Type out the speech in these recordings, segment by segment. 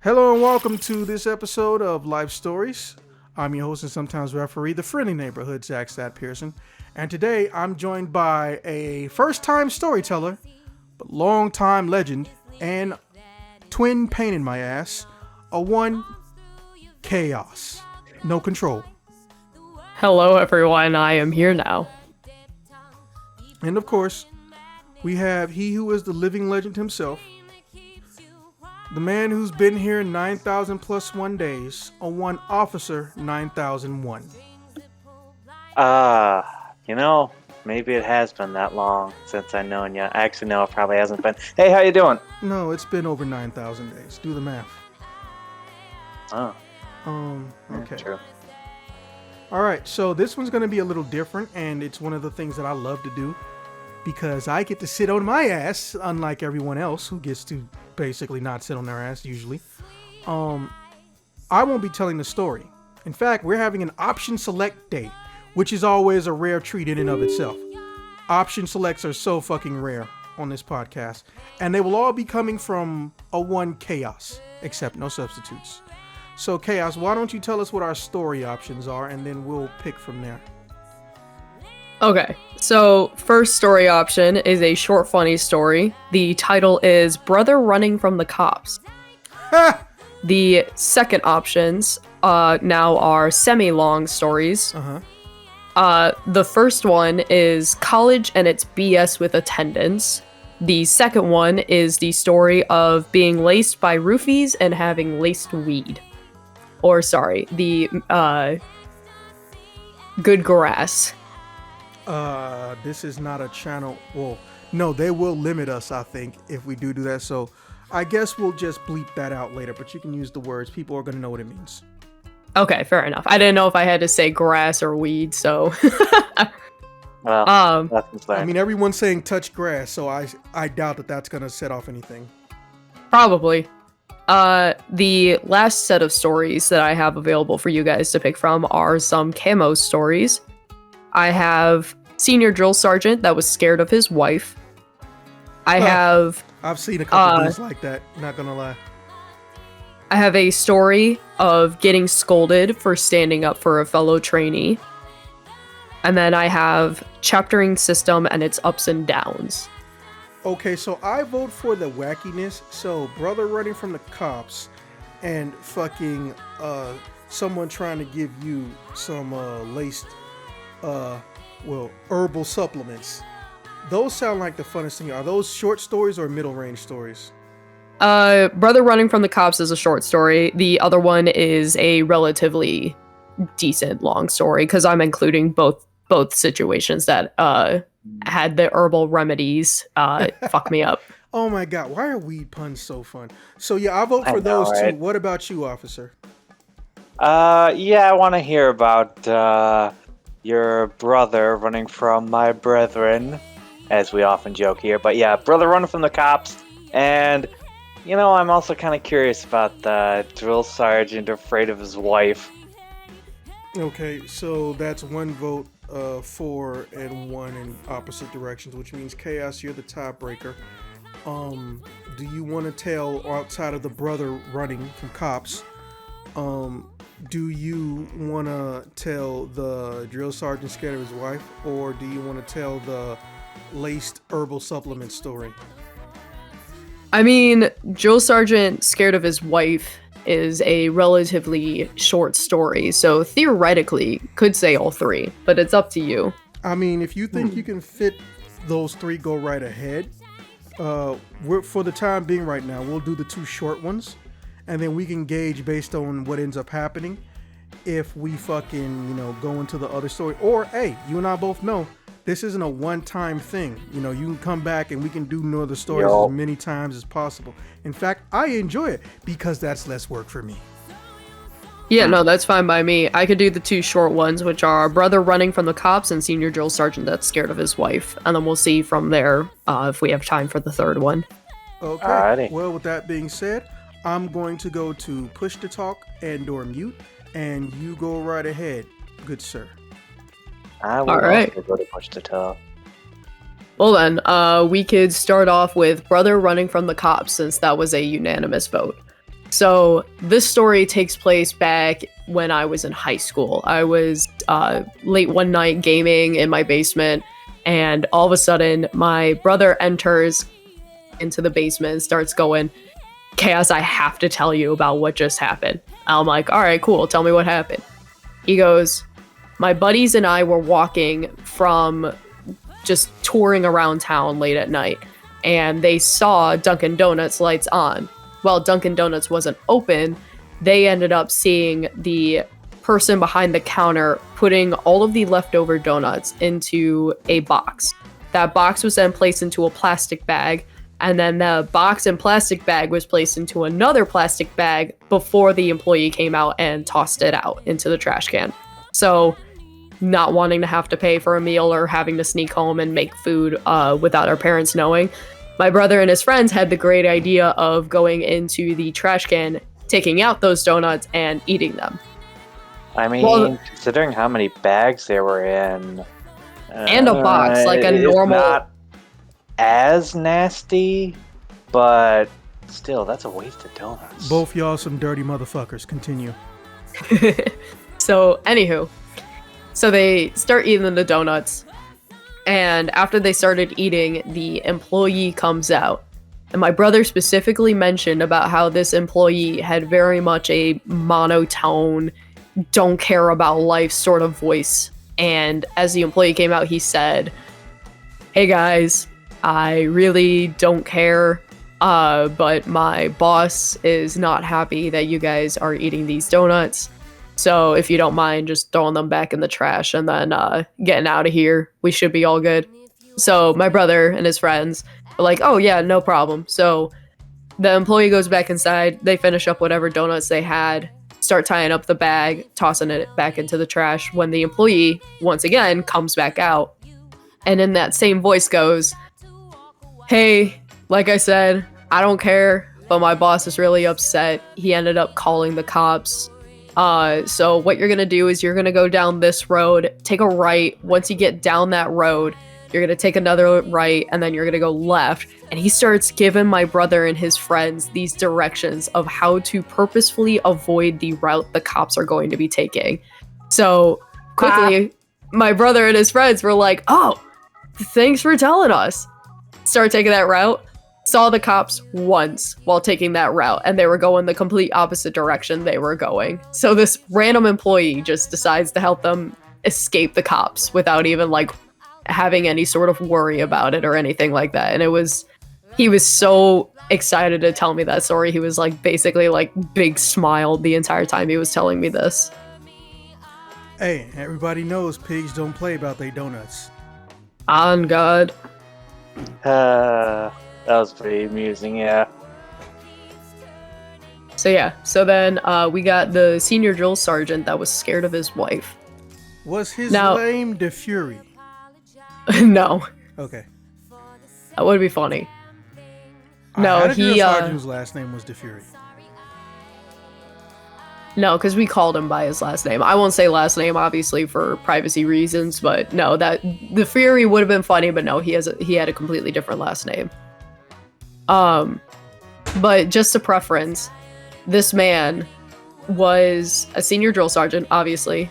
Hello and welcome to this episode of Life Stories. I'm your host and sometimes referee, the friendly neighborhood Zach Stat Pearson. And today I'm joined by a first-time storyteller, but long-time legend, and twin pain in my ass, a one chaos, no control. Hello everyone, I am here now. And of course, we have he who is the living legend himself, the man who's been here 9,000 plus 1 days, a one officer 9001. Maybe it has been that long since I've known you. I actually know it probably hasn't been. Hey, how you doing? No, it's been over 9,000 days. Do the math. Oh. Okay. True. All right, so this one's going to be a little different, and it's one of the things that I love to do because I get to sit on my ass, unlike everyone else who gets to basically not sit on their ass usually. I won't be telling the story. In fact, we're having an option select day, which is always a rare treat in and of itself. Option selects are so fucking rare on this podcast, and they will all be coming from a one chaos, except no substitutes. So Chaos, why don't you tell us what our story options are, and then we'll pick from there. Okay, so first story option is a short funny story. The title is Brother Running from the Cops. Ha! The second options now are semi-long stories. The first one is College and its BS with Attendance. The second one is the story of being laced by roofies and having laced weed. Or sorry, the good grass. This is not a channel. Well, no, they will limit us, I think, if we do that. So I guess we'll just bleep that out later, but you can use the words. People are going to know what it means. Okay, fair enough. I didn't know if I had to say grass or weed, so. Well, that's I mean, everyone's saying touch grass, so I doubt that that's going to set off anything. Probably. The last set of stories that I have available for you guys to pick from are some camo stories. I have Senior Drill Sergeant that was scared of his wife. I've seen a couple of these like that, not gonna lie. I have a story of getting scolded for standing up for a fellow trainee. And then I have Chaptering System and its ups and downs. Okay, so I vote for the wackiness. So brother running from the cops and fucking someone trying to give you some laced herbal supplements. Those sound like the funnest thing. Are those short stories or middle range stories? Brother Running from the Cops is a short story. The other one is a relatively decent long story because I'm including both situations that had the herbal remedies fuck me up. Oh my god, why are weed puns so fun? So yeah, I vote for those right? two. What about you, officer? I want to hear about your brother running from my brethren, as we often joke here. But yeah, brother running from the cops, and I'm also kind of curious about the drill sergeant afraid of his wife. Okay, so that's one vote for and one in opposite directions, which means Chaos, you're the tiebreaker. Do you want to tell, outside of the brother running from cops, do you want to tell the drill sergeant scared of his wife, or do you want to tell the laced herbal supplement story? I mean, drill sergeant scared of his wife is a relatively short story, so theoretically could say all three, but it's up to you. I mean, if you think you can fit those three, go right ahead. We're, for the time being right now, we'll do the two short ones, and then we can gauge based on what ends up happening if we fucking, go into the other story. Or, hey, you and I both know this isn't a one-time thing. You can come back and we can do other stories as many times as possible. In fact, I enjoy it because that's less work for me. Yeah, no, that's fine by me. I could do the two short ones, which are Brother Running from the Cops and Senior Drill Sergeant that's scared of his wife. And then we'll see from there if we have time for the third one. Okay. Alrighty. Well, with that being said, I'm going to go to push to talk and or mute, and you go right ahead, good sir. I will also go to push to talk. Well then, we could start off with Brother Running from the Cops, since that was a unanimous vote. So this story takes place back when I was in high school. I was late one night gaming in my basement, and all of a sudden my brother enters into the basement and starts going, Chaos, I have to tell you about what just happened. I'm like, all right, cool. Tell me what happened. He goes, my buddies and I were walking from just touring around town late at night, and they saw Dunkin' Donuts lights on. While Dunkin' Donuts wasn't open, they ended up seeing the person behind the counter putting all of the leftover donuts into a box. That box was then placed into a plastic bag, and then the box and plastic bag was placed into another plastic bag before the employee came out and tossed it out into the trash can. So, not wanting to have to pay for a meal or having to sneak home and make food without our parents knowing, my brother and his friends had the great idea of going into the trash can, taking out those donuts, and eating them. I mean, considering how many bags there were in... and a box, like a normal... Not as nasty, but still, that's a waste of donuts. Both y'all some dirty motherfuckers. Continue. So, anywho. So they start eating the donuts, and after they started eating, the employee comes out. And my brother specifically mentioned about how this employee had very much a monotone, don't care about life sort of voice. And as the employee came out, he said, hey guys, I really don't care, but my boss is not happy that you guys are eating these donuts. So if you don't mind just throwing them back in the trash and then getting out of here, we should be all good. So my brother and his friends are like, oh yeah, no problem. So the employee goes back inside, they finish up whatever donuts they had, start tying up the bag, tossing it back into the trash, when the employee, once again, comes back out. And in that same voice goes, hey, like I said, I don't care, but my boss is really upset. He ended up calling the cops. So what you're gonna do is you're gonna go down this road, take a right. Once you get down that road, you're gonna take another right, and then you're gonna go left. And he starts giving my brother and his friends these directions of how to purposefully avoid the route the cops are going to be taking. So quickly, my brother and his friends were like, oh, thanks for telling us. Start taking that route. Saw the cops once while taking that route, and they were going the complete opposite direction they were going. So this random employee just decides to help them escape the cops without even like having any sort of worry about it or anything like that. And he was so excited to tell me that story. He was like basically like big smiled the entire time he was telling me this. Hey, everybody knows pigs don't play about their donuts. On God. That was pretty amusing, yeah. So then we got the senior drill sergeant that was scared of his wife. Was his name De Fury? No. Okay. That would be funny. No, I had a drill sergeant whose last name was De Fury. No, because we called him by his last name. I won't say last name, obviously, for privacy reasons, but no, that the Fury would have been funny, but no, he had a completely different last name. But just a preference, this man was a senior drill sergeant, obviously.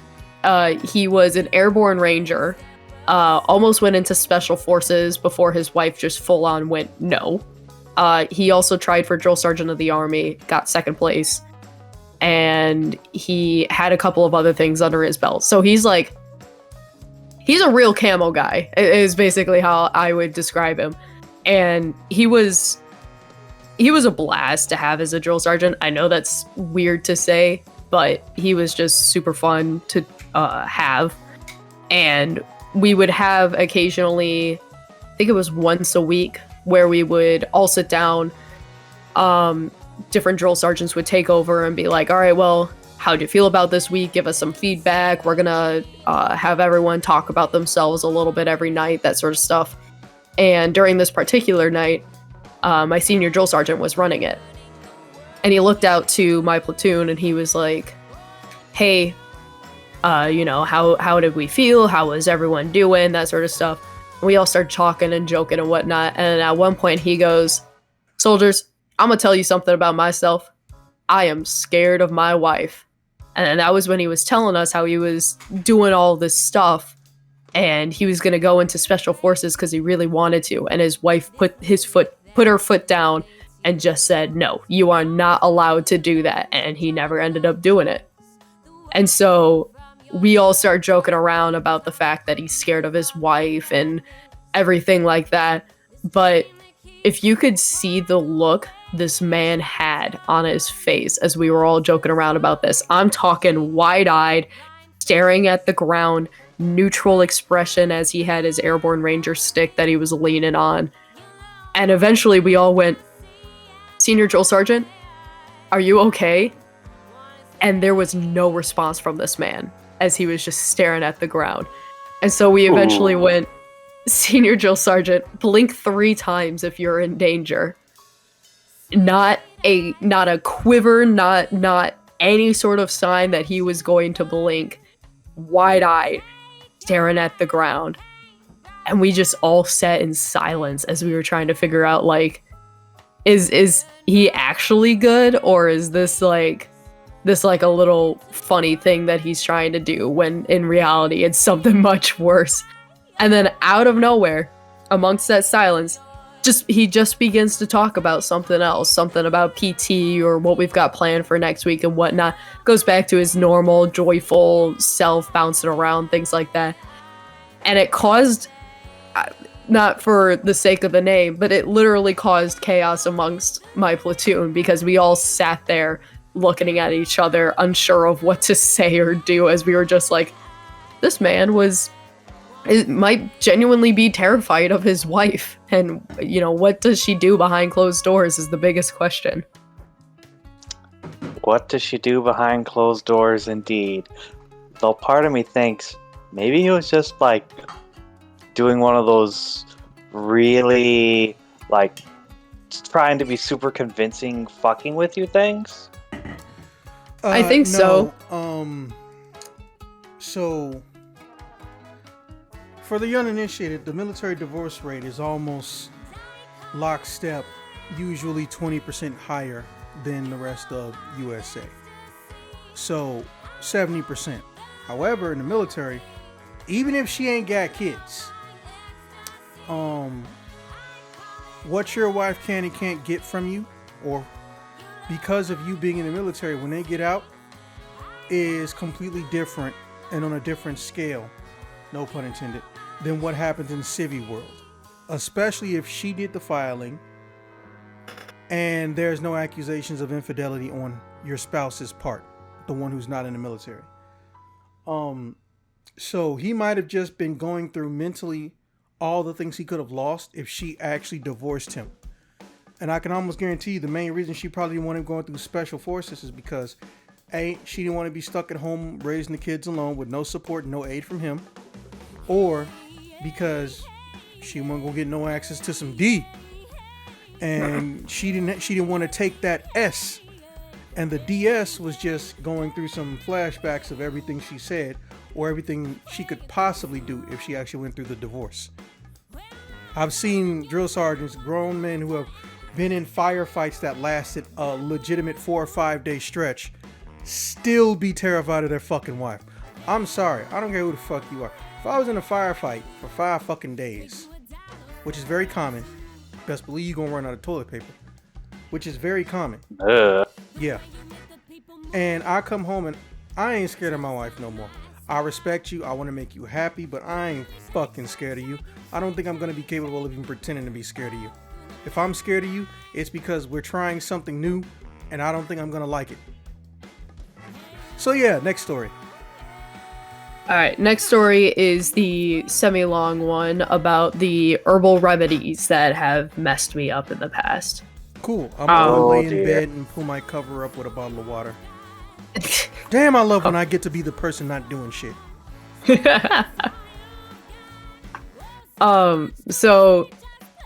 He was an airborne ranger, almost went into special forces before his wife just full on went no. He also tried for drill sergeant of the army, got second place, and he had a couple of other things under his belt. So he's a real camo guy, is basically how I would describe him. And he was a blast to have as a drill sergeant. I know that's weird to say, but he was just super fun to have. And we would have occasionally, I think it was once a week, where we would all sit down. Different drill sergeants would take over and be like, all right, well, how'd you feel about this week? Give us some feedback. We're gonna have everyone talk about themselves a little bit every night, that sort of stuff. And during this particular night, my senior drill sergeant was running it. And he looked out to my platoon and he was like, hey, how did we feel? How was everyone doing? That sort of stuff. And we all started talking and joking and whatnot. And at one point he goes, soldiers, I'm gonna tell you something about myself. I am scared of my wife. And then that was when he was telling us how he was doing all this stuff and he was going to go into special forces because he really wanted to. And his wife put her foot down and just said, no, you are not allowed to do that. And he never ended up doing it. And so we all start joking around about the fact that he's scared of his wife and everything like that. But if you could see the look this man had on his face as we were all joking around about this, I'm talking wide-eyed, staring at the ground, neutral expression as he had his airborne ranger stick that he was leaning on. And eventually we all went, Senior Drill Sergeant, are you okay? And there was no response from this man as he was just staring at the ground. And so we eventually went, Senior Drill Sergeant, blink 3 times if you're in danger. Not a quiver, not any sort of sign that he was going to blink. Wide-eyed, staring at the ground. And we just all sat in silence as we were trying to figure out, like, is he actually good, or is this like a little funny thing that he's trying to do when in reality it's something much worse. And then out of nowhere, amongst that silence, he just begins to talk about something else, something about PT or what we've got planned for next week and whatnot. Goes back to his normal, joyful self, bouncing around, things like that. And it caused, not for the sake of the name, but it literally caused chaos amongst my platoon because we all sat there looking at each other, unsure of what to say or do, as we were just like, this man might genuinely be terrified of his wife. And, you know, what does she do behind closed doors is the biggest question. What does she do behind closed doors, indeed? Though part of me thinks maybe he was just, like, doing one of those really, like, trying to be super convincing fucking with you things. I think so. So, for the uninitiated, the military divorce rate is almost lockstep, usually 20% higher than the rest of USA. So, 70%. However, in the military, even if she ain't got kids, what your wife can and can't get from you, or because of you being in the military, when they get out, is completely different and on a different scale, no pun intended, than what happens in civvy world. Especially if she did the filing and there's no accusations of infidelity on your spouse's part, the one who's not in the military. So he might have just been going through mentally all the things he could have lost if she actually divorced him. And I can almost guarantee you the main reason she probably didn't want him going through special forces is because A, she didn't want to be stuck at home raising the kids alone with no support, no aid from him, or because she wasn't gonna get no access to some D, and she didn't want to take that S, and the DS was just going through some flashbacks of everything she said or everything she could possibly do if she actually went through the divorce. I've seen drill sergeants, grown men who have been in firefights that lasted a legitimate 4 or 5 day stretch, still be terrified of their fucking wife. I'm sorry, I don't care who the fuck you are. If I was in a firefight for 5 fucking days, which is very common, best believe you're gonna run out of toilet paper, which is very common. Yeah. And I come home and I ain't scared of my wife no more. I respect you, I want to make you happy, but I ain't fucking scared of you. I don't think I'm gonna be capable of even pretending to be scared of you. If I'm scared of you, it's because we're trying something new and I don't think I'm gonna like it. So yeah, next story. Alright, next story is the semi-long one about the herbal remedies that have messed me up in the past. Cool. I'm gonna lay in bed and pull my cover up with a bottle of water. Damn, I love when I get to be the person not doing shit. So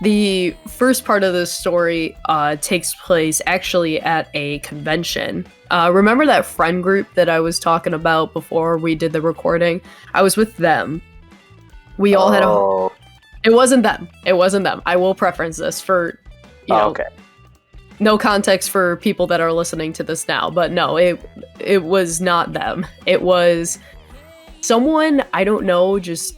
the first part of this story takes place actually at a convention. Remember that friend group that I was talking about before we did the recording? I was with them. We all had a... It wasn't them. I will preference this for, you know... Okay. no context for people that are listening to this now, but no, it was not them. It was someone, I don't know, just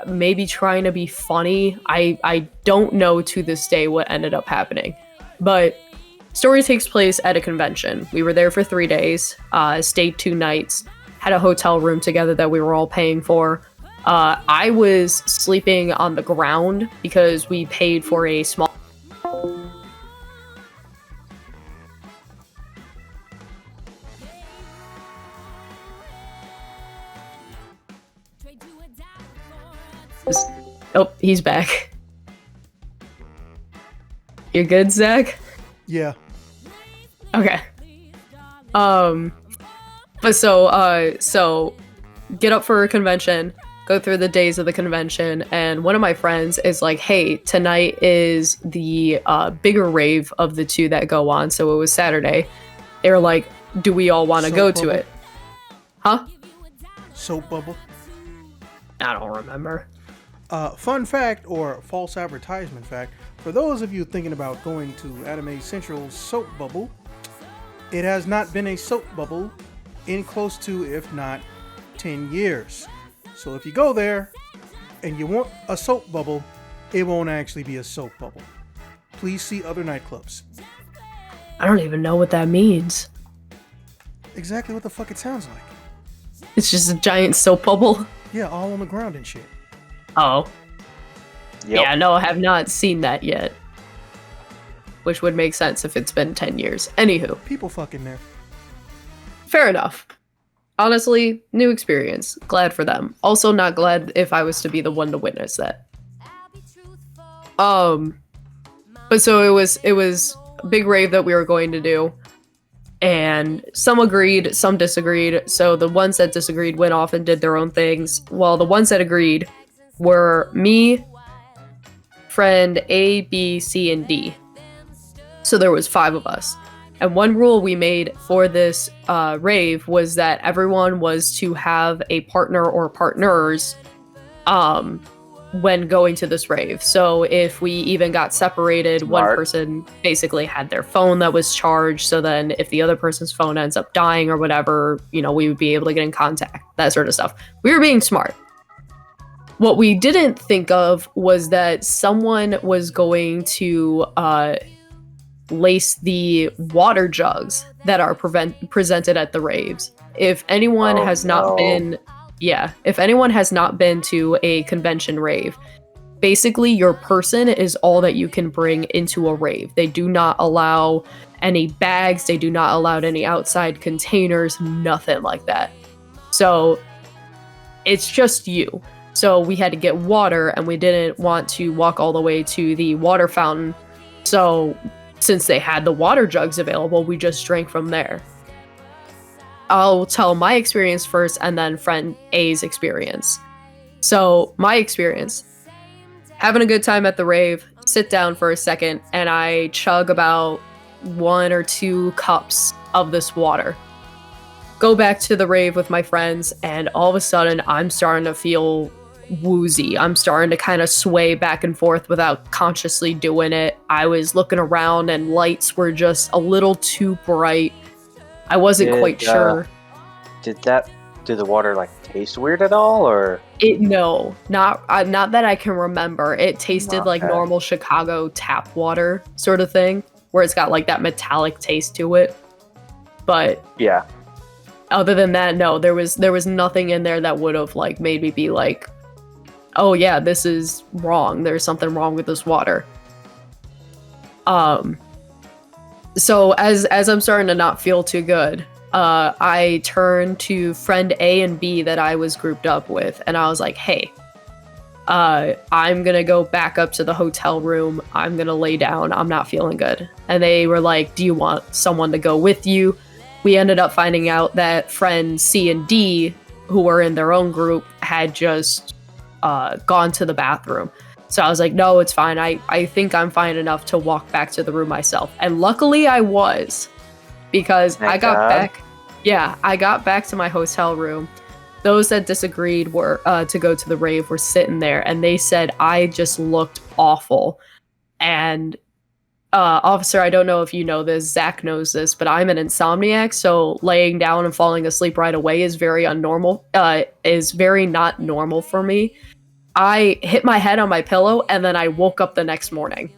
maybe trying to be funny. I don't know to this day what ended up happening. But story takes place at a convention. We were there for 3 days, stayed 2 nights, had a hotel room together that we were all paying for. I was sleeping on the ground because we paid for a small... Oh, he's back. You're good, Zach? Yeah. Okay. But so get up for a convention, go through the days of the convention, and one of my friends is like, hey, tonight is the bigger rave of the 2 that go on, so it was Saturday. They were like, do we all want to go to it? Huh? Soap bubble? I don't remember. Fun fact, or false advertisement fact, for those of you thinking about going to Anime Central's soap bubble, it has not been a soap bubble in close to, if not, 10 years. So if you go there and you want a soap bubble, it won't actually be a soap bubble. Please see other nightclubs. I don't even know what that means. Exactly what the fuck it sounds like. It's just a giant soap bubble? Yeah, all on the ground and shit. Oh. Yep. Yeah, no, I have not seen that yet. Which would make sense if it's been 10 years. Anywho. People fucking there. Fair enough. Honestly, new experience. Glad for them. Also not glad if I was to be the one to witness that. But so it was a big rave that we were going to do. And some agreed, some disagreed. So the ones that disagreed went off and did their own things. While the ones that agreed were me, friend A, B, C, and D. So there was 5 of us. And one rule we made for this rave was that everyone was to have a partner or partners when going to this rave. So if we even got separated, Smart. one person basically had their phone that was charged. So then if the other person's phone ends up dying or whatever, you know, we would be able to get in contact, that sort of stuff. We were being smart. What we didn't think of was that someone was going to lace the water jugs that are presented at the raves. If anyone has not been... Yeah, if anyone has not been to a convention rave, basically your person is all that you can bring into a rave. They do not allow any bags, they do not allow any outside containers, nothing like that. So it's just you. So we had to get water and we didn't want to walk all the way to the water fountain. So since they had the water jugs available, we just drank from there. I'll tell my experience first and then friend A's experience. So my experience, having a good time at the rave, sit down for a second, and I chug about 1 or 2 cups of this water. Go back to the rave with my friends, and all of a sudden I'm starting to feel woozy. I'm starting to kind of sway back and forth without consciously doing it. I was looking around and lights were just a little too bright. I wasn't quite sure. Did the water like taste weird at all, or? No, not that I can remember. It tasted like normal Chicago tap water sort of thing, where it's got like that metallic taste to it. But yeah, other than that, no, there was nothing in there that would have like made me be like, oh yeah, this is wrong. There's something wrong with this water. So as I'm starting to not feel too good, I turned to friend A and B that I was grouped up with, and I was like, hey, I'm gonna go back up to the hotel room. I'm gonna lay down. I'm not feeling good. And they were like, do you want someone to go with you? We ended up finding out that friends C and D, who were in their own group, had just gone to the bathroom. So I was like, no, it's fine. I think I'm fine enough to walk back to the room myself. And luckily I was, because I got back to my hotel room. Those that disagreed were to go to the rave were sitting there, and they said I just looked awful. And Officer, I don't know if you know this, Zach knows this, but I'm an insomniac, so laying down and falling asleep right away is very is very not normal for me. I hit my head on my pillow and then I woke up the next morning.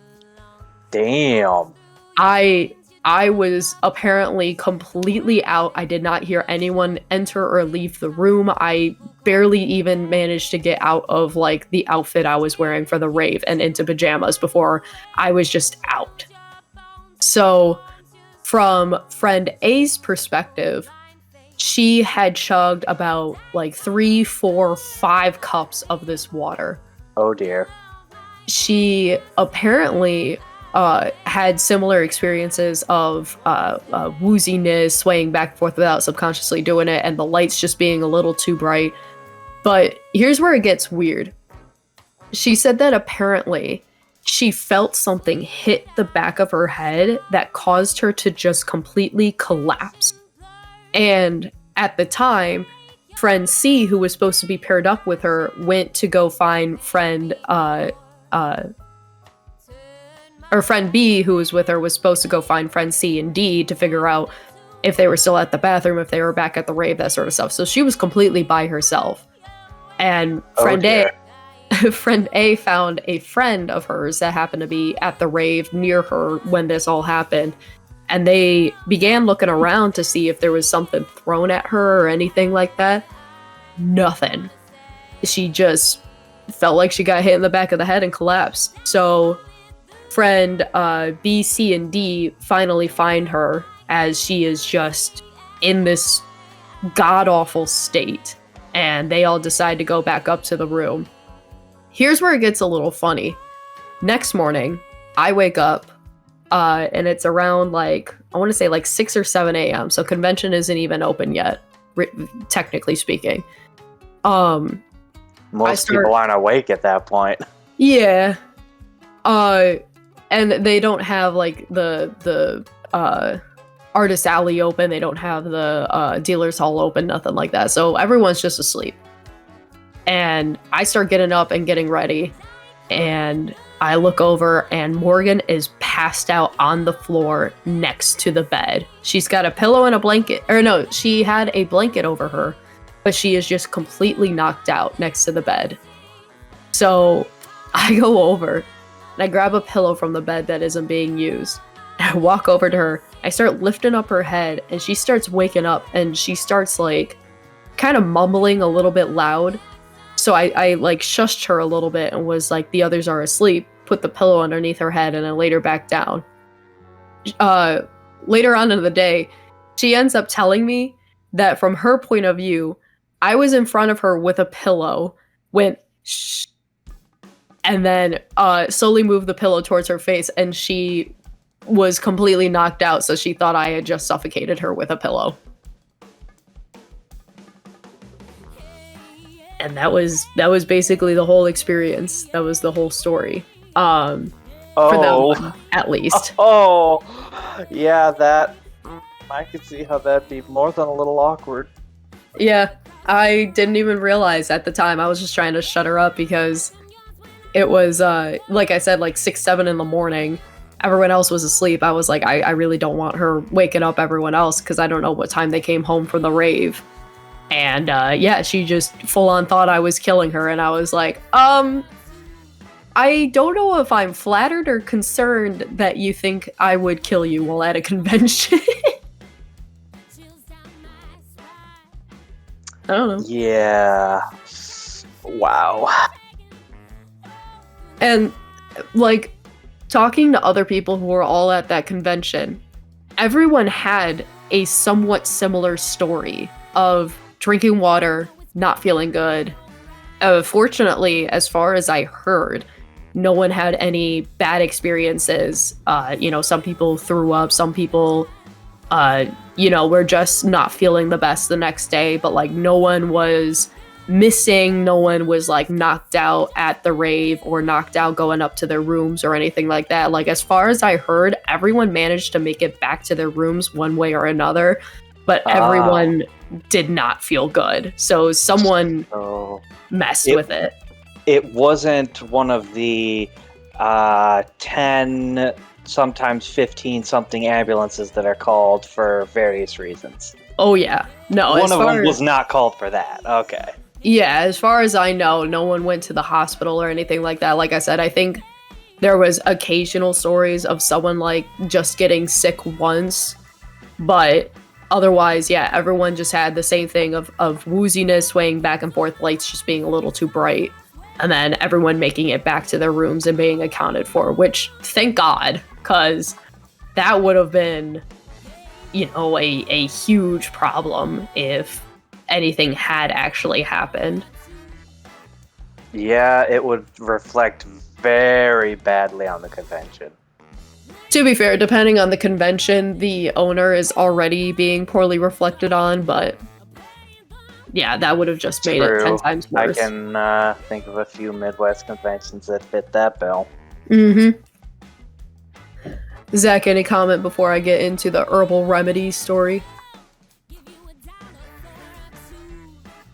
Damn. I was apparently completely out. I did not hear anyone enter or leave the room. I barely even managed to get out of like the outfit I was wearing for the rave and into pajamas before I was just out. So from friend A's perspective, she had chugged about like 3, 4, 5 cups of this water. Oh dear. She apparently had similar experiences of wooziness, swaying back and forth without subconsciously doing it, and the lights just being a little too bright. But here's where it gets weird. She said that apparently she felt something hit the back of her head that caused her to just completely collapse. And at the time, friend C, who was supposed to be paired up with her, went to go find friend friend B, who was with her, was supposed to go find friend C and D to figure out if they were still at the bathroom, if they were back at the rave, that sort of stuff. So she was completely by herself. And friend A found a friend of hers that happened to be at the rave near her when this all happened. And they began looking around to see if there was something thrown at her or anything like that. Nothing. She just felt like she got hit in the back of the head and collapsed. So friend B, C, and D finally find her as she is just in this god-awful state. And they all decide to go back up to the room. Here's where it gets a little funny. Next morning, I wake up, and it's around like, I want to say like 6 or 7 a.m. So convention isn't even open yet, technically speaking. Most people aren't awake at that point. Yeah. And they don't have like the artist alley open. They don't have the dealer's hall open, nothing like that. So everyone's just asleep. And I start getting up and getting ready. And I look over and Morgan is passed out on the floor next to the bed. She's got a pillow and a blanket. Or no, she had a blanket over her, but she is just completely knocked out next to the bed. So I go over and I grab a pillow from the bed that isn't being used. And I walk over to her. I start lifting up her head and she starts waking up and she starts like kind of mumbling a little bit loud. So I like shushed her a little bit and was like, the others are asleep, put the pillow underneath her head and I laid her back down. Later on in the day, she ends up telling me that from her point of view, I was in front of her with a pillow, went shh, and then slowly moved the pillow towards her face and she was completely knocked out, so she thought I had just suffocated her with a pillow. And that was basically the whole experience. That was the whole story. For that one, at least. Oh, yeah, that I could see how that'd be more than a little awkward. Yeah, I didn't even realize at the time. I was just trying to shut her up because it was, like I said, like 6, 7 in the morning. Everyone else was asleep. I was like, I really don't want her waking up everyone else because I don't know what time they came home from the rave. And yeah, she just full on thought I was killing her. And I was like, I don't know if I'm flattered or concerned that you think I would kill you while at a convention. I don't know. Yeah. Wow. And like talking to other people who were all at that convention, everyone had a somewhat similar story of drinking water, not feeling good. Fortunately, as far as I heard, no one had any bad experiences. Some people threw up, some people, were just not feeling the best the next day, but like no one was missing, no one was like knocked out at the rave or knocked out going up to their rooms or anything like that. Like as far as I heard, everyone managed to make it back to their rooms one way or another, but everyone did not feel good. So someone messed with it. It wasn't one of the 10 sometimes 15-something ambulances that are called for various reasons. Oh yeah. No, One of them was not called for that. Okay. Yeah, as far as I know, no one went to the hospital or anything like that. Like I said, I think there was occasional stories of someone like just getting sick once, but otherwise, yeah, everyone just had the same thing of wooziness, swaying back and forth, lights just being a little too bright, and then everyone making it back to their rooms and being accounted for, which, thank God, because that would have been, you know, a huge problem if anything had actually happened. Yeah, it would reflect very badly on the convention. To be fair, depending on the convention, the owner is already being poorly reflected on, but yeah, that would have just made it 10 times worse. I can think of a few Midwest conventions that fit that bill. Mm-hmm. Zach, any comment before I get into the herbal remedy story?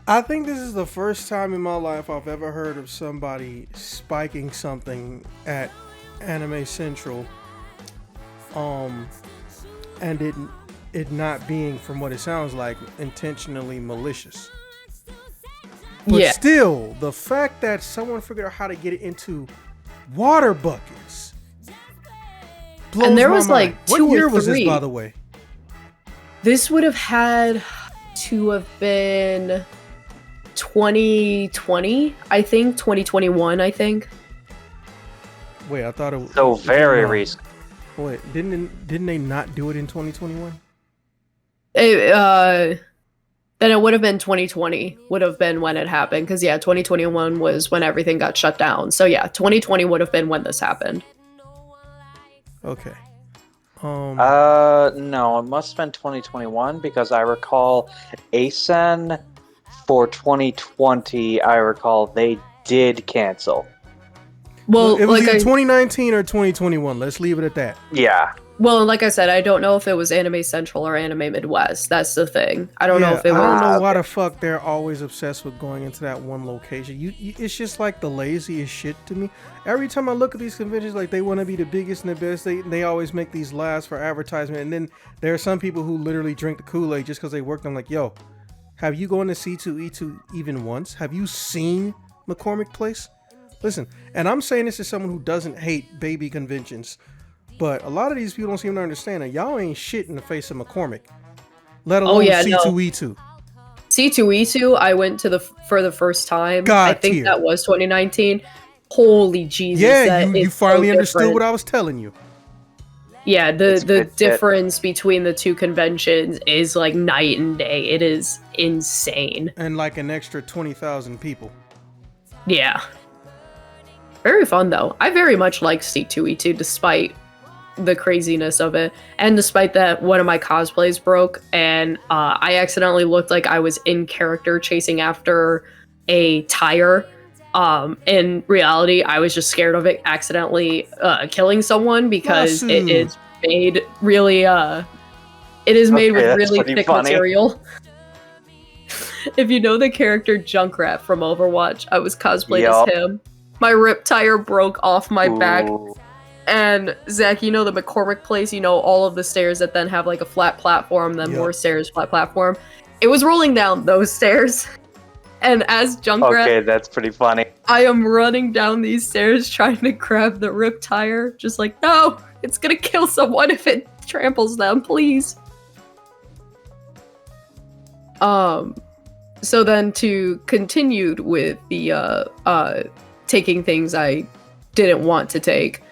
I think this is the first time in my life I've ever heard of somebody spiking something at Anime Central, and it not being, from what it sounds like, intentionally malicious. But yeah. Still, the fact that someone figured out how to get it into water buckets blows and there my was mind. like 2 or 3. What year was this, by the way? This would have had to have been 2020, I think. 2021, I think. Wait, I thought it was so very recent. Wait, didn't they not do it in 2021? Then it would have been 2020 would have been when it happened, because yeah, 2021 was when everything got shut down. So yeah, 2020 would have been when this happened. Okay. No, it must have been 2021 because I recall ASEN for 2020. I recall they did cancel. Well, it was like either 2019 or 2021. Let's leave it at that. Yeah. Well, like I said, I don't know if it was Anime Central or Anime Midwest. That's the thing. I don't know if it was. I don't know why the fuck they're always obsessed with going into that one location. It's just like the laziest shit to me. Every time I look at these conventions, like they want to be the biggest and the best. They always make these last for advertisement. And then there are some people who literally drink the Kool-Aid just because they worked. I'm like, yo, have you gone to C2E2 even once? Have you seen McCormick Place? Listen, and I'm saying this as someone who doesn't hate baby conventions. But a lot of these people don't seem to understand that y'all ain't shit in the face of McCormick, let alone C2E2. C2E2, I went to for the first time. I think that was 2019. Holy Jesus! Yeah, you finally understood what I was telling you. Yeah, the difference between the two conventions is like night and day. It is insane. And like an extra 20,000 people. Yeah. Very fun though. I very much like C2E2 despite the craziness of it, and despite that one of my cosplays broke and I accidentally looked like I was in character chasing after a tire. In reality, I was just scared of it accidentally killing someone because it is made really it is made with really thick material. If you know the character Junkrat from Overwatch, I was cosplayed as him. My rip tire broke off my back. And Zach, you know the McCormick Place, you know, all of the stairs that then have like a flat platform, then more stairs, flat platform. It was rolling down those stairs. And as Junkrat, okay, that's pretty funny. I am running down these stairs trying to grab the rip tire. Just like, no, it's gonna kill someone if it tramples them, please. So then to continue with the taking things I didn't want to take,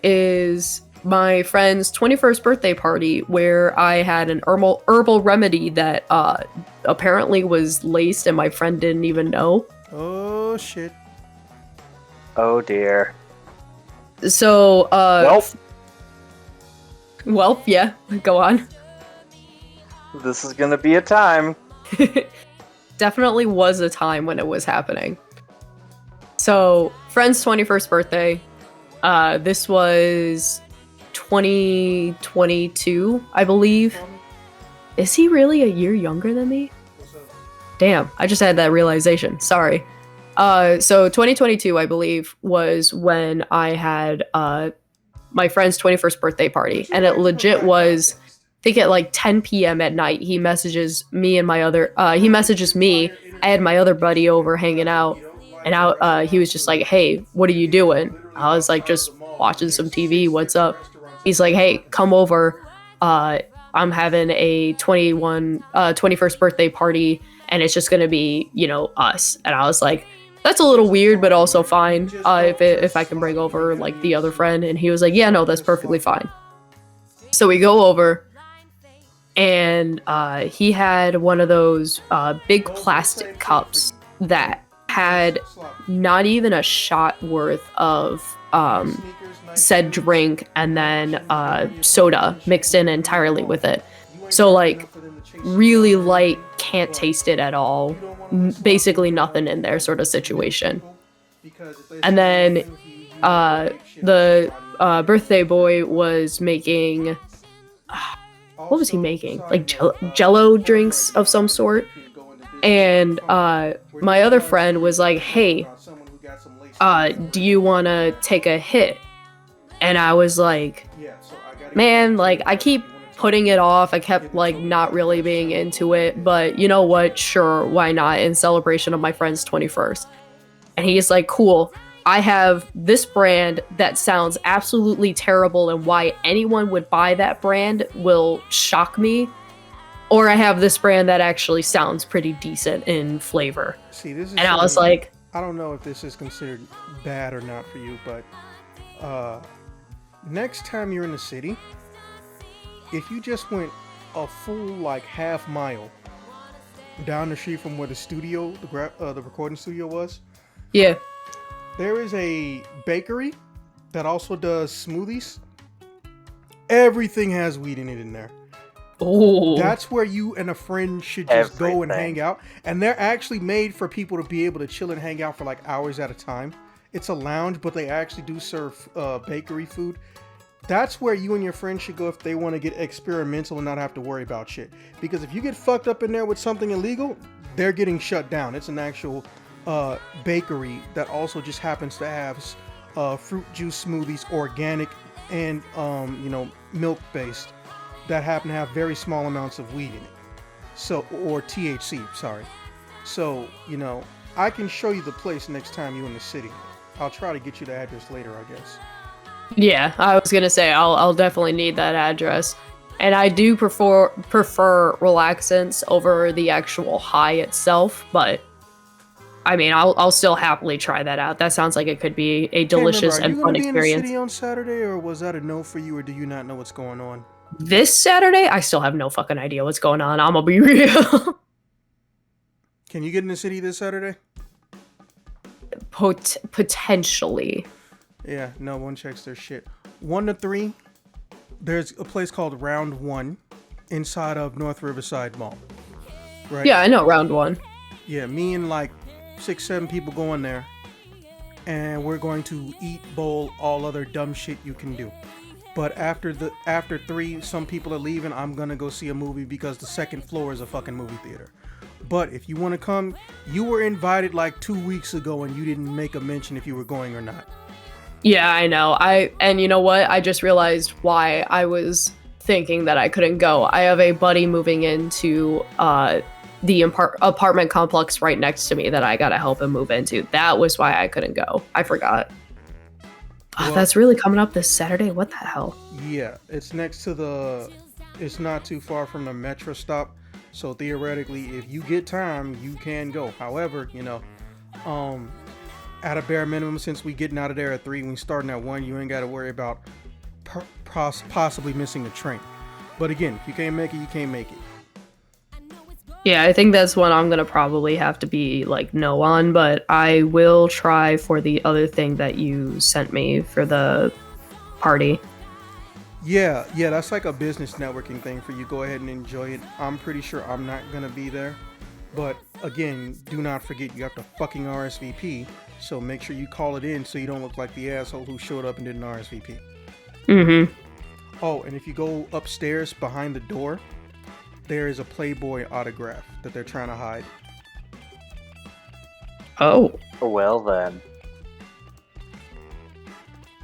is my friend's 21st birthday party where I had an herbal remedy that apparently was laced and my friend didn't even know. Oh shit. Oh dear. So well, yeah, go on. This is gonna be a time. Definitely was a time when it was happening. So, friend's 21st birthday. This was 2022, I believe. Is he really a year younger than me? Damn, I just had that realization. Sorry. So 2022, I believe, was when I had my friend's 21st birthday party, and it legit was, I think at like 10 p.m. at night, he messages me. I had my other buddy over hanging out, and he was just like, "Hey, what are you doing?" I was like, "Just watching some TV. What's up?" He's like, "Hey, come over. I'm having a 21st birthday party, and it's just gonna be, us." And I was like, "That's a little weird, but also fine. If I can bring over like the other friend." And he was like, "Yeah, no, that's perfectly fine." So we go over, and he had one of those big plastic cups that had not even a shot worth of said drink, and then soda mixed in entirely with it. So like really light, can't taste it at all, basically nothing in there sort of situation. And then the birthday boy was making, what was he making? Like jello drinks of some sort. And my other friend was like, "Hey, do you want to take a hit?" And I was like, "Man, like I keep putting it off. I kept like not really being into it, but you know what? Sure, why not, in celebration of my friend's 21st." And he's like, "Cool. I have this brand that sounds absolutely terrible, and why anyone would buy that brand will shock me. Or I have this brand that actually sounds pretty decent in flavor." See, this is, and I was like, I don't know if this is considered bad or not for you, but next time you're in the city, if you just went a full like half mile down the street from where the studio, the recording studio was, yeah, there is a bakery that also does smoothies. Everything has weed in it in there. oh, That's where you and a friend should just go and hang out. And they're actually made for people to be able to chill and hang out for like hours at a time. It's a lounge, but they actually do serve bakery food. That's where you and your friends should go if they want to get experimental and not have to worry about shit. Because if you get fucked up in there with something illegal, they're getting shut down. It's an actual bakery that also just happens to have fruit juice smoothies, organic and milk based, that happen to have very small amounts of weed in it. So, or THC, sorry. So, I can show you the place next time you're in the city. I'll try to get you the address later, I guess. yeah. I was gonna say I'll definitely need that address, and I do prefer relaxants over the actual high itself. But I mean, I'll still happily try that out. That sounds like it could be a delicious and fun experience. Are you going to be in the city on Saturday, or was that a no for you, or do you not know what's going on? This Saturday, I still have no fucking idea what's going on. I'm gonna be real. Can you get in the city this Saturday? Potentially. Yeah, no one checks their shit. 1 to 3, there's a place called Round 1 inside of North Riverside Mall. Right? Yeah, I know Round 1. Yeah, me and like 6-7 people go in there, and we're going to eat, bowl, all other dumb shit you can do. But after 3, some people are leaving. I'm gonna go see a movie because the second floor is a fucking movie theater. But if you want to come, you were invited like 2 weeks ago, and you didn't make a mention if you were going or not. Yeah, I know. And you know what? I just realized why I was thinking that I couldn't go. I have a buddy moving into the apartment complex right next to me that I gotta help him move into. That was why I couldn't go. I forgot. Well, that's really coming up this Saturday. What the hell? Yeah, it's next to it's not too far from the metro stop. So theoretically, if you get time, you can go. However, at a bare minimum, since we getting out of there at 3, we starting at 1, you ain't got to worry about possibly missing the train. But again, if you can't make it, you can't make it. Yeah, I think that's one I'm gonna probably have to be like no on, but I will try for the other thing that you sent me for the party. Yeah, that's like a business networking thing for you. Go ahead and enjoy it. I'm pretty sure I'm not gonna be there, but again, do not forget you have to fucking RSVP. So make sure you call it in so you don't look like the asshole who showed up and didn't RSVP. Mm-hmm. Oh, and if you go upstairs behind the door, there is a Playboy autograph that they're trying to hide. Oh. Well then.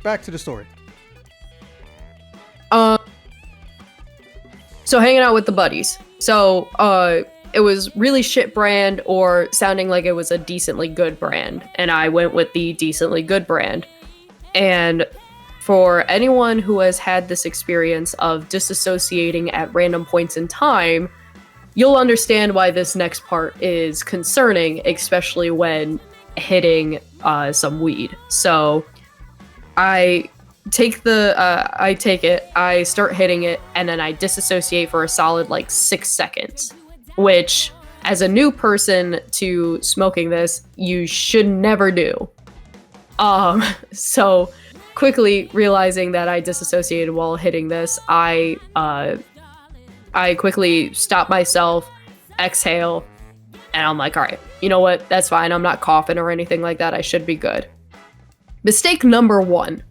Back to the story. So hanging out with the buddies. So it was really shit brand or sounding like it was a decently good brand. And I went with the decently good brand. And for anyone who has had this experience of disassociating at random points in time, you'll understand why this next part is concerning, especially when hitting some weed. So I take it, I start hitting it, and then I disassociate for a solid like 6 seconds, which as a new person to smoking this, you should never do. So quickly realizing that I disassociated while hitting this, I quickly stop myself, exhale, and I'm like, all right, you know what? That's fine. I'm not coughing or anything like that. I should be good. Mistake number 1.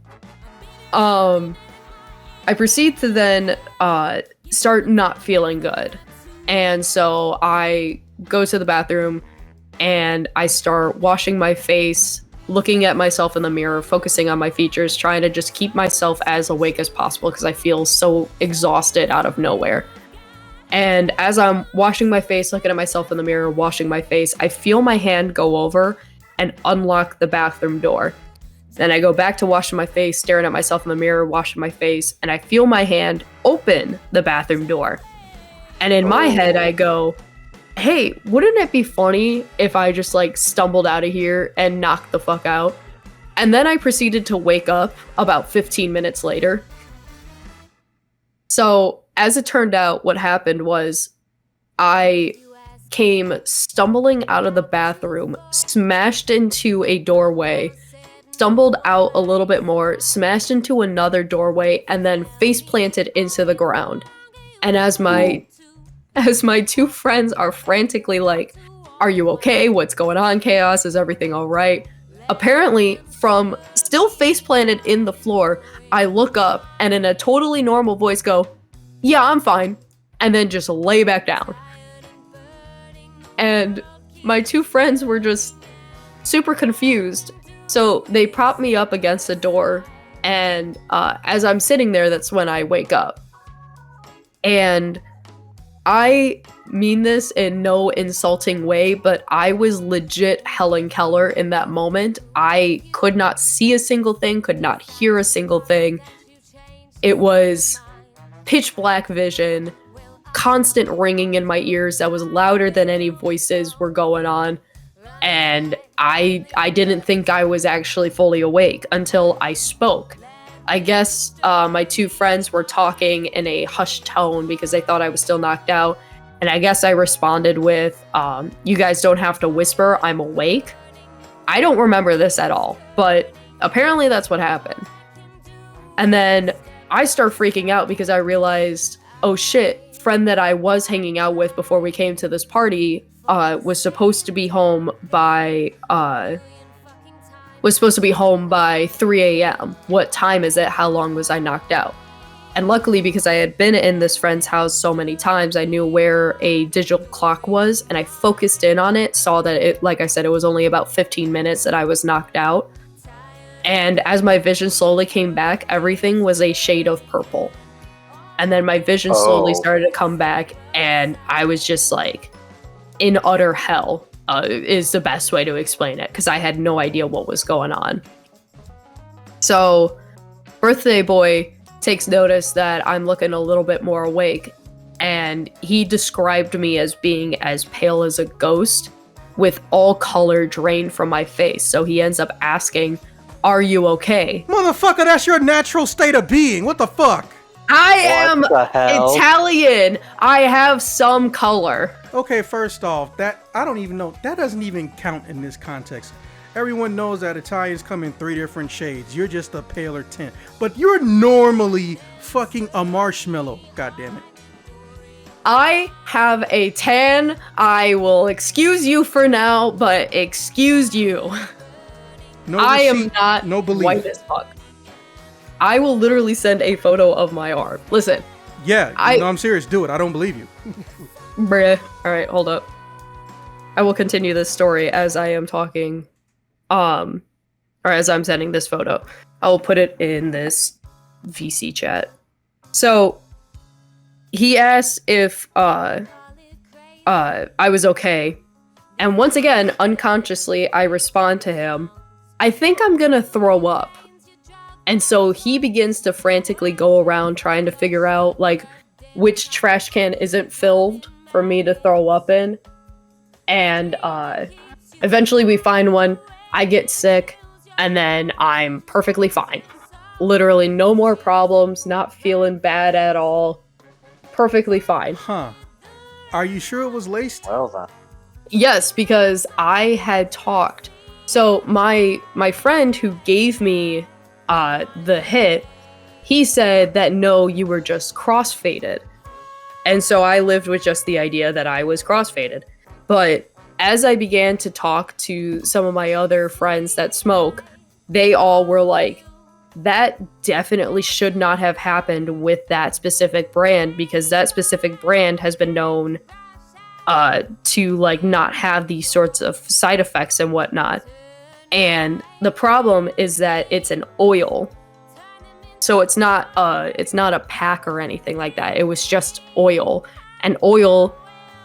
I proceed to then start not feeling good. And so I go to the bathroom and I start washing my face, looking at myself in the mirror, focusing on my features, trying to just keep myself as awake as possible because I feel so exhausted out of nowhere. And as I'm washing my face, looking at myself in the mirror, washing my face, I feel my hand go over and unlock the bathroom door. Then I go back to washing my face, staring at myself in the mirror, washing my face, and I feel my hand open the bathroom door. And in my head, I go, hey, wouldn't it be funny if I just like stumbled out of here and knocked the fuck out? And then I proceeded to wake up about 15 minutes later. So as it turned out, what happened was I came stumbling out of the bathroom, smashed into a doorway, stumbled out a little bit more, smashed into another doorway, and then face planted into the ground. And as my 2 friends are frantically like, are you okay? What's going on, Chaos? Is everything all right? Apparently, from still face planted in the floor, I look up and in a totally normal voice go, yeah, I'm fine. And then just lay back down. And my 2 friends were just super confused. So they prop me up against the door. And as I'm sitting there, that's when I wake up. And I mean this in no insulting way, but I was legit Helen Keller in that moment. I could not see a single thing, could not hear a single thing. It was pitch black vision, constant ringing in my ears that was louder than any voices were going on. And I didn't think I was actually fully awake until I spoke. I guess my 2 friends were talking in a hushed tone because they thought I was still knocked out. And I guess I responded with, you guys don't have to whisper, I'm awake. I don't remember this at all, but apparently that's what happened. And then I start freaking out because I realized, oh shit, friend that I was hanging out with before we came to this party was supposed to be home by 3 a.m. What time is it? How long was I knocked out? And luckily, because I had been in this friend's house so many times, I knew where a digital clock was, and I focused in on it, saw that it, like I said, it was only about 15 minutes that I was knocked out. And as my vision slowly came back, everything was a shade of purple. And then my vision slowly started to come back, and I was just like in utter hell, is the best way to explain it, because I had no idea what was going on. So, birthday boy takes notice that I'm looking a little bit more awake, and he described me as being as pale as a ghost with all color drained from my face. So he ends up asking, are you okay? Motherfucker, that's your natural state of being. What the fuck? I am Italian. I have some color. Okay, first off, that I don't even know. That doesn't even count in this context. Everyone knows that Italians come in 3 different shades. You're just a paler tint. But you're normally fucking a marshmallow. God damn it. I have a tan. I will excuse you for now, but excuse you. No I receipt, am not no belief. White as fuck. I will literally send a photo of my arm. Listen. Yeah, no, I'm serious. Do it. I don't believe you. Bruh. Alright, hold up. I will continue this story as I am talking. Or as I'm sending this photo. I will put it in this VC chat. So, he asked if I was okay. And once again, unconsciously, I respond to him, I think I'm gonna throw up. And so he begins to frantically go around trying to figure out, like, which trash can isn't filled for me to throw up in. And eventually we find one, I get sick, and then I'm perfectly fine. Literally no more problems, not feeling bad at all. Perfectly fine. Huh. Are you sure it was laced? Well then. Yes, because I had talked. So my friend who gave me the hit, he said that no, you were just crossfaded. And so I lived with just the idea that I was crossfaded. But as I began to talk to some of my other friends that smoke, they all were like, that definitely should not have happened with that specific brand, because that specific brand has been known to like not have these sorts of side effects and whatnot. And the problem is that it's an oil. So it's not a pack or anything like that. It was just oil. And oil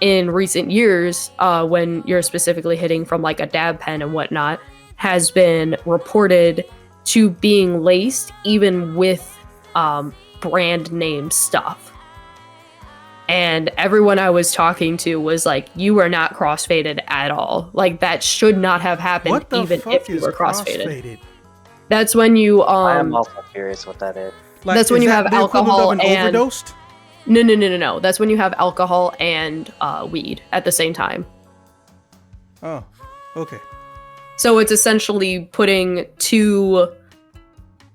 in recent years, when you're specifically hitting from like a dab pen and whatnot, has been reported to being laced even with brand name stuff. And everyone I was talking to was like, you are not crossfaded at all. Like, that should not have happened even if you were crossfaded. That's when you I am also curious what that is. Like, that's when you have alcohol and overdosed? No. That's when you have alcohol and weed at the same time. Oh, okay. So it's essentially putting two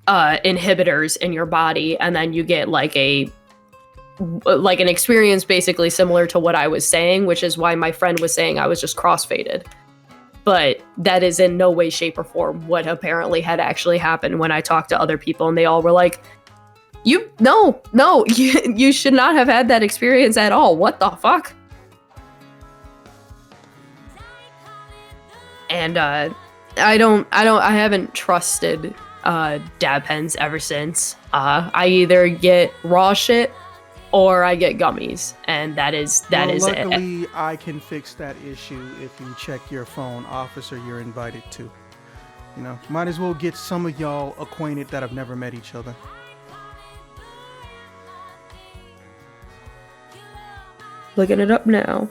inhibitors in your body, and then you get like an experience basically similar to what I was saying, which is why my friend was saying I was just crossfaded. But that is in no way, shape, or form what apparently had actually happened when I talked to other people, and they all were like, you should not have had that experience at all. What the fuck? And I haven't trusted dab pens ever since. I either get raw shit or I get gummies, and that is luckily, it. I can fix that issue if you check your phone, officer. You're invited to. You know, might as well get some of y'all acquainted that have never met each other. Looking it up now.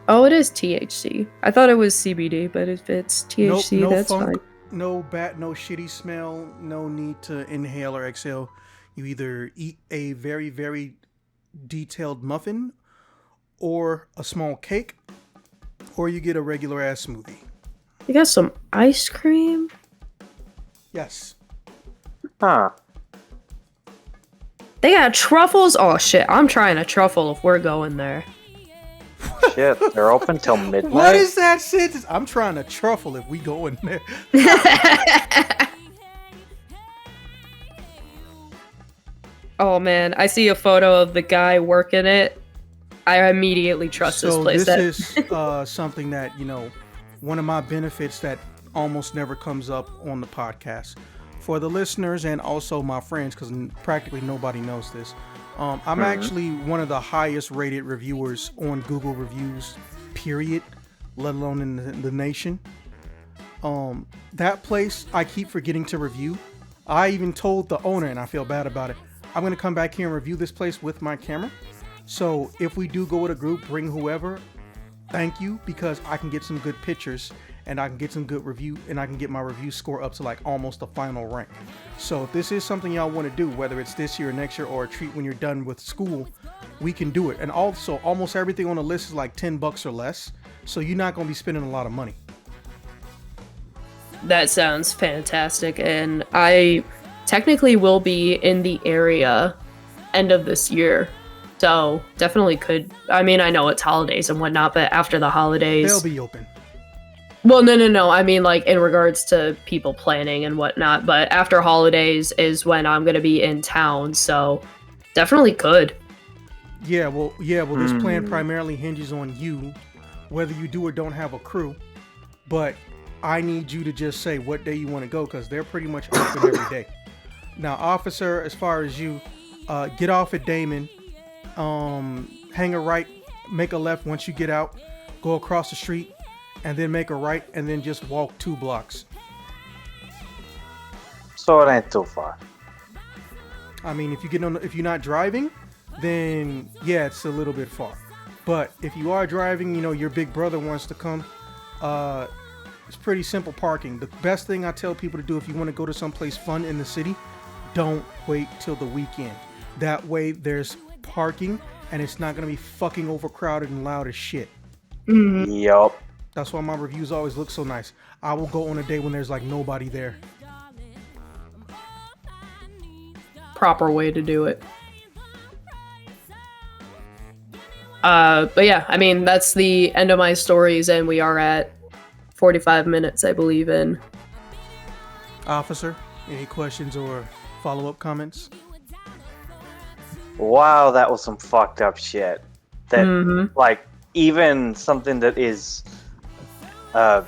Oh, it is THC. I thought it was CBD, but if it's THC, no that's funk, fine. No shitty smell, no need to inhale or exhale. You either eat a very, very detailed muffin or a small cake, or you get a regular ass smoothie. You got some ice cream? Yes. Huh. They got truffles? Oh shit, I'm trying a truffle if we're going there. Shit, they're open till midnight. What is that sentence? I'm trying to truffle if we go in there. Oh man, I see a photo of the guy working it. I immediately trust this place. So this is something that, you know, one of my benefits that almost never comes up on the podcast. For the listeners and also my friends, because practically nobody knows this, I'm actually one of the highest rated reviewers on Google Reviews, period, let alone in the nation. That place I keep forgetting to review. I even told the owner, and I feel bad about it, I'm going to come back here and review this place with my camera. So if we do go with a group, bring whoever, thank you, because I can get some good pictures and I can get some good review, and I can get my review score up to like almost a final rank. So if this is something y'all want to do, whether it's this year or next year or a treat when you're done with school, we can do it. And also almost everything on the list is like $10 or less. So you're not going to be spending a lot of money. That sounds fantastic, and I technically will be in the area end of this year. So definitely could. I mean, I know it's holidays and whatnot, but after the holidays, They'll be open. Well, no. I mean, like, in regards to people planning and whatnot. But after holidays is when I'm going to be in town. So definitely could. Yeah, well, this plan primarily hinges on you, whether you do or don't have a crew. But I need you to just say what day you want to go, because they're pretty much open every day. Now, officer, as far as you, Get off at Damon. Hang a right, make a left once you get out. Go across the street, and then make a right, and then just walk 2 blocks. So it ain't too far. I mean, if you're not driving, then yeah, it's a little bit far. But if you are driving, your big brother wants to come. It's pretty simple parking. The best thing I tell people to do if you want to go to someplace fun in the city, don't wait till the weekend. That way there's parking and it's not going to be fucking overcrowded and loud as shit. Mm-hmm. Yup. That's why my reviews always look so nice. I will go on a day when there's like nobody there. Proper way to do it. But yeah, I mean, that's the end of my stories, and we are at 45 minutes, I believe, in. Officer, any questions or follow-up comments? Wow, that was some fucked up shit. That, like, even something that is, a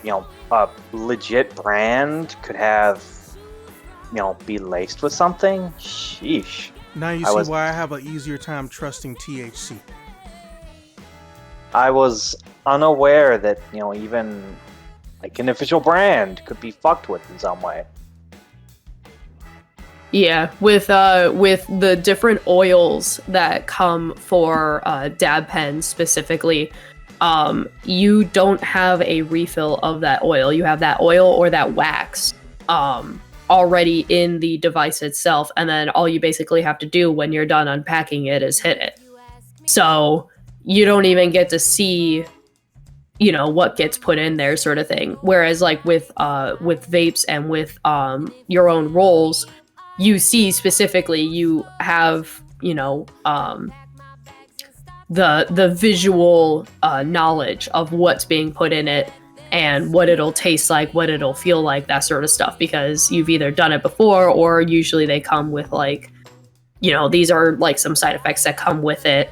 legit brand could have, be laced with something? Sheesh. Now you see why I have an easier time trusting THC. I was unaware that, even like an official brand could be fucked with in some way. Yeah, with the different oils that come for dab pens specifically, you don't have a refill of that oil. You have that oil or that wax already in the device itself, and then all you basically have to do when you're done unpacking it is hit it. So you don't even get to see, what gets put in there, sort of thing. Whereas like with vapes and with your own rolls, you see specifically, you have, the visual knowledge of what's being put in it and what it'll taste like, what it'll feel like, that sort of stuff, because you've either done it before, or usually they come with like, these are like some side effects that come with it.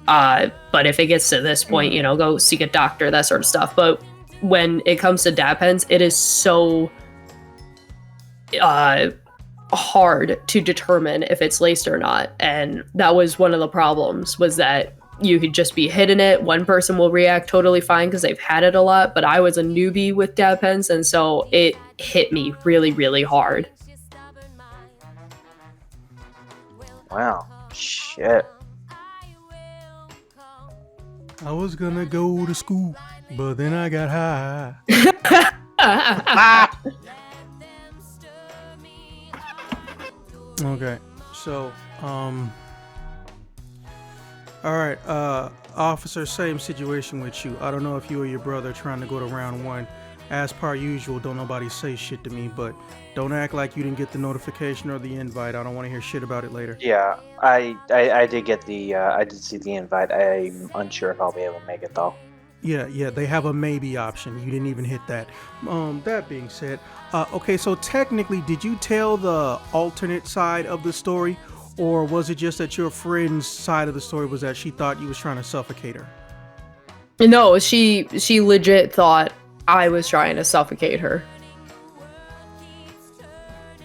But if it gets to this point, go seek a doctor, that sort of stuff. But when it comes to dab pens, it is so hard to determine if it's laced or not. And that was one of the problems, was that you could just be hitting it. One person will react totally fine because they've had it a lot, but I was a newbie with dab pens, and so it hit me really, really hard. Wow. Shit. I was gonna go to school, but then I got high. Okay, so, alright, officer, same situation with you. I don't know if you or your brother trying to go to round 1. As per usual, don't nobody say shit to me, but don't act like you didn't get the notification or the invite. I don't want to hear shit about it later. Yeah, I did get the, I did see the invite. I'm unsure if I'll be able to make it though. Yeah, they have a maybe option. You didn't even hit that. That being said, okay, so technically, did you tell the alternate side of the story, or was it just that your friend's side of the story was that she thought you was trying to suffocate her? No, she legit thought I was trying to suffocate her.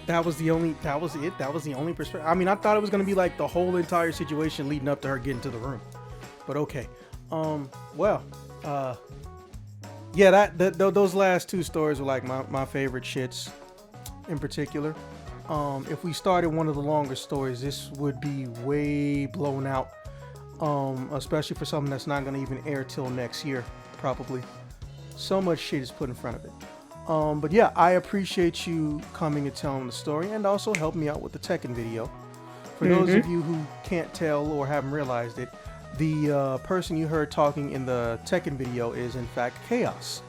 That was the only perspective. I mean, I thought it was gonna be like the whole entire situation leading up to her getting to the room. But okay. Yeah, those last 2 stories were like my favorite shits in particular. If we started one of the longer stories, this would be way blown out. Especially for something that's not gonna even air till next year, probably. So much shit is put in front of it. But yeah, I appreciate you coming and telling the story, and also help me out with the Tekken video. For those of you who can't tell or haven't realized it, the person you heard talking in the Tekken video is in fact Chaos.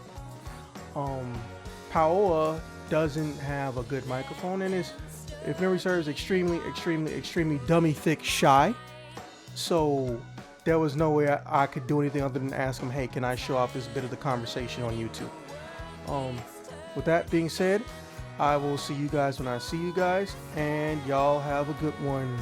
Paola doesn't have a good microphone and is, if memory serves, extremely dummy thick shy. So there was no way I could do anything other than ask him, hey, can I show off this bit of the conversation on YouTube? With that being said, I will see you guys when I see you guys, and y'all have a good one.